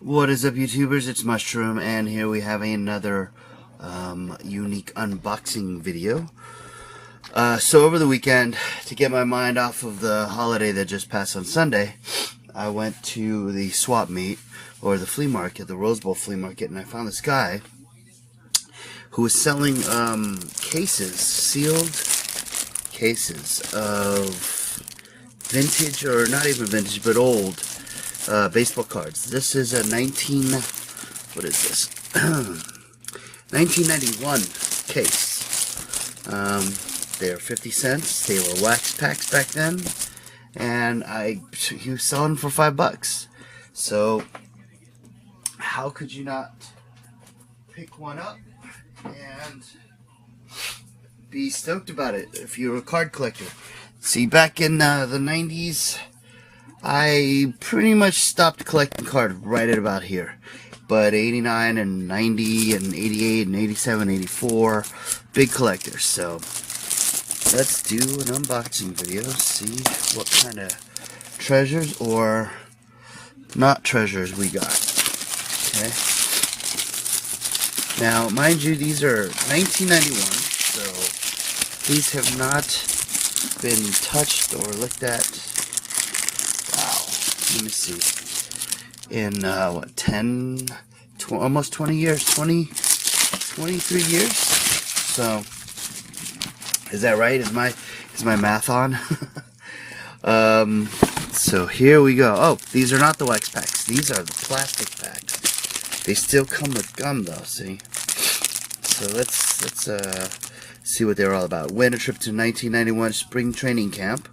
What is up, YouTubers? It's Mushroom, and here we have another unique unboxing video. So over the weekend, to get my mind off of the holiday that just passed on Sunday, I went to the swap meet, or the flea market, the Rose Bowl flea market, and I found this guy who was selling cases, sealed cases of vintage, or not even vintage, but old baseball cards. This is a 1991 case. They're 50 cents. They were wax packs back then, and he was selling for $5. So how could you not pick one up and be stoked about it if you're a card collector? See, back in the 90s, I pretty much stopped collecting cards right at about here. But 89 and 90 and 88 and 87, 84, big collectors. So let's do an unboxing video, see what kind of treasures or not treasures we got. Okay. Now, mind you, these are 1991, so these have not been touched or looked at. Let me see. In what, 10, almost 20 years, 23 years. So, is that right? Is my math on? So here we go. Oh, these are not the wax packs. These are the plastic packs. They still come with gum, though. See. So let's see what they're all about. Win a trip to 1991 spring training camp.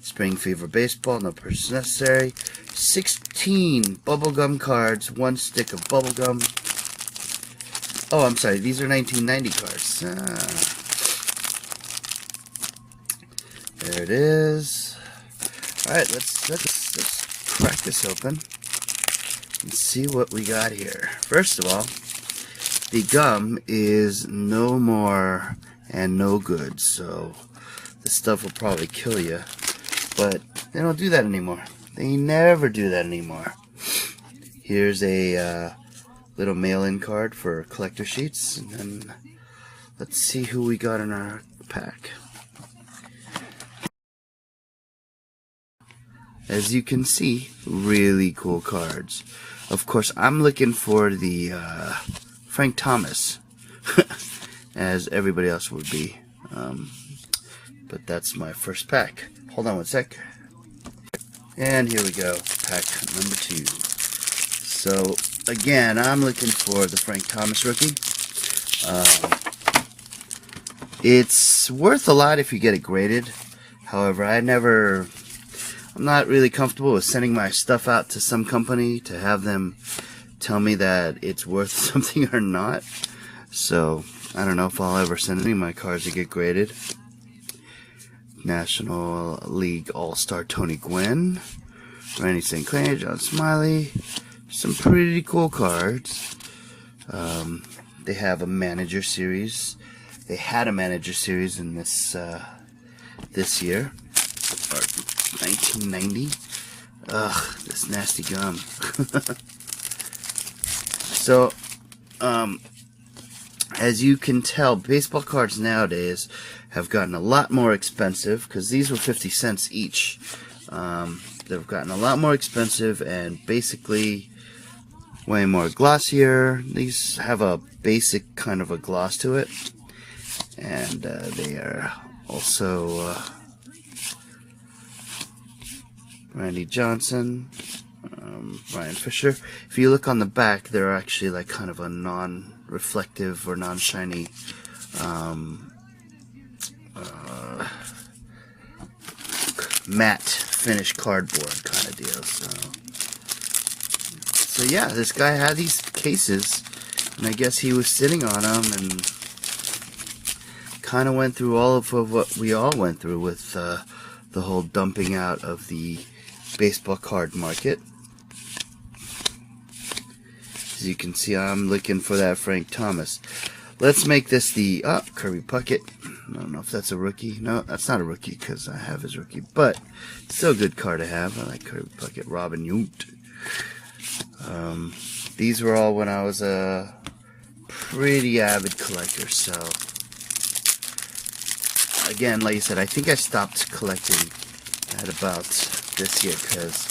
Spring Fever Baseball, no purchase necessary. 16 bubblegum cards, 1 stick of bubblegum. Oh, I'm sorry, these are 1990 cards. There it is. Alright, let's crack this open and see what we got here. First of all, the gum is no more and no good, so this stuff will probably kill you. But they don't do that anymore. They never do that anymore. Here's a little mail-in card for collector sheets, and then let's see who we got in our pack. As you can see, really cool cards. Of course, I'm looking for the Frank Thomas, as everybody else would be. But that's my first pack. Hold on one sec. And here we go, pack number 2. So, again, I'm looking for the Frank Thomas rookie. It's worth a lot if you get it graded. However, I'm not really comfortable with sending my stuff out to some company to have them tell me that it's worth something or not. So, I don't know if I'll ever send any of my cards to get graded. National League All-Star Tony Gwynn, Randy St. Clair, John Smiley. Some pretty cool cards. They have a manager series. They had a manager series in this year, or 1990. Ugh, this nasty gum. So, as you can tell, baseball cards nowadays have gotten a lot more expensive, because these were 50 cents each. They've gotten a lot more expensive and basically way more glossier. These have a basic kind of a gloss to it, and they are also Randy Johnson, Ryan Fisher. If you look on the back, they're actually like kind of a non-reflective or non-shiny matte finish cardboard kind of deal. So yeah, this guy had these cases, and I guess he was sitting on them and kind of went through all of what we all went through with the whole dumping out of the baseball card market. As you can see, I'm looking for that Frank Thomas. Let's make this the Kirby Puckett. I don't know if that's a rookie. No, that's not a rookie because I have his rookie, but still a good card to have. I like Kirby Puckett. Robin Yount. These were all when I was a pretty avid collector. So again, like I said, I think I stopped collecting at about this year because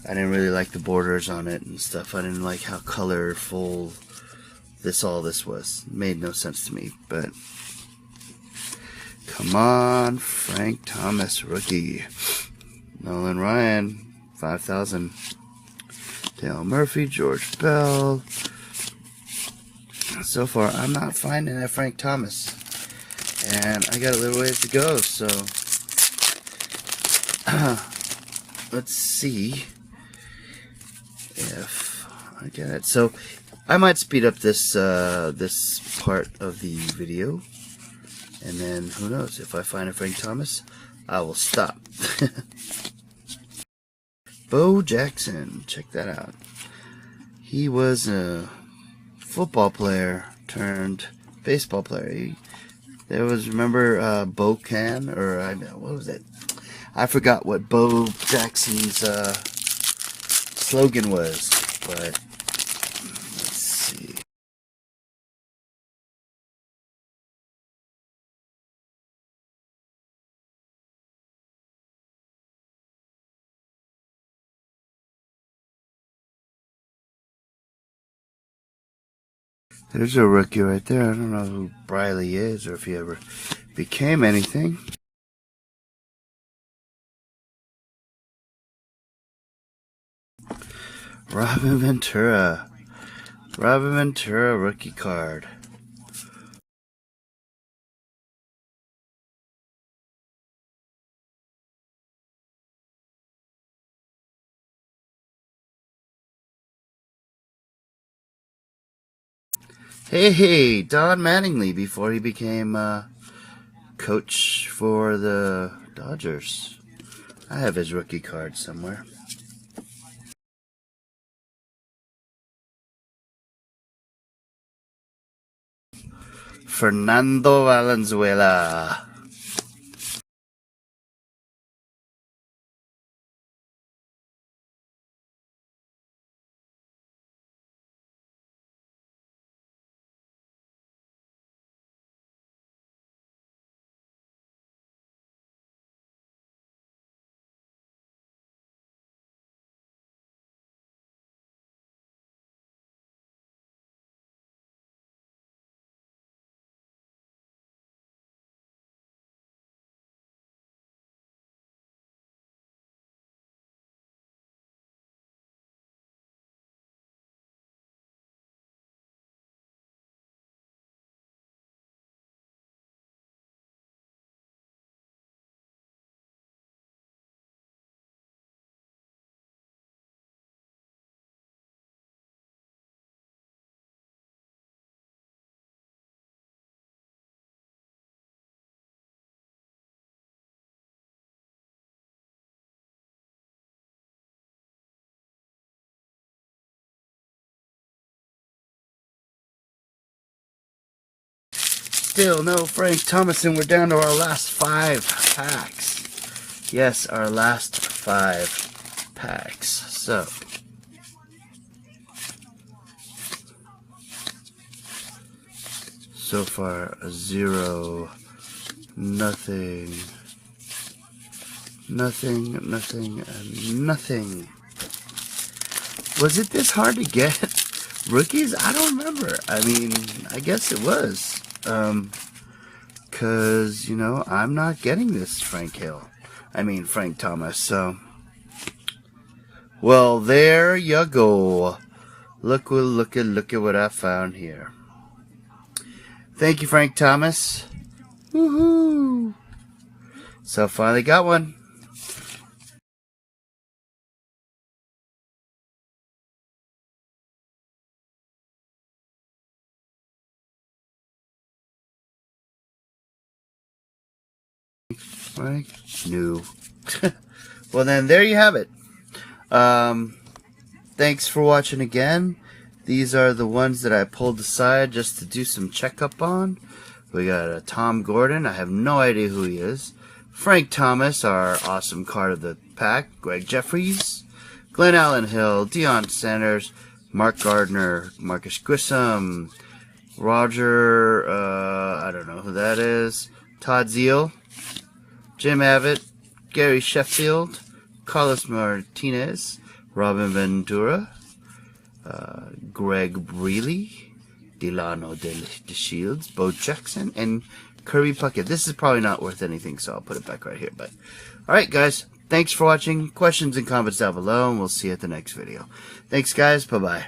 I didn't really like the borders on it and stuff. I didn't like how colorful all this was. It made no sense to me. But come on, Frank Thomas rookie, Nolan Ryan 5,000, Dale Murphy, George Bell. So far, I'm not finding that Frank Thomas, and I got a little ways to go. So let's see if I get it. So I might speed up this this part of the video, and then who knows, if I find a Frank Thomas, I will stop. Bo Jackson, check that out. He was a football player turned baseball player. There was, remember, Bo Can, or what was it? I forgot what Bo Jackson's slogan was, but let's see. There's a rookie right there. I don't know who Briley is or if he ever became anything. Robin Ventura. Robin Ventura rookie card. Hey, Don Mattingly before he became coach for the Dodgers. I have his rookie card somewhere. Fernando Valenzuela. Still no Frank Thomas, and we're down to our last 5 packs. Yes, our last 5 packs. So far, 0, nothing, and nothing. Was it this hard to get rookies? I don't remember. I mean, I guess it was. Cause, you know, I'm not getting this Frank Thomas, so. Well, there you go. Look at what I found here. Thank you, Frank Thomas. Woohoo! So finally got one. Right? No. Well then, there you have it. Thanks for watching again. These are the ones that I pulled aside just to do some checkup on. We got a Tom Gordon. I have no idea who he is. Frank Thomas, our awesome card of the pack. Greg Jeffries. Glenn Allen Hill, Deion Sanders, Mark Gardner, Marcus Grissom, Roger, I don't know who that is, Todd Zeal, Jim Abbott, Gary Sheffield, Carlos Martinez, Robin Ventura, Greg Breeley, Delano De Shields, Bo Jackson, and Kirby Puckett. This is probably not worth anything, so I'll put it back right here. But alright guys, thanks for watching. Questions and comments down below, and we'll see you at the next video. Thanks guys, bye-bye.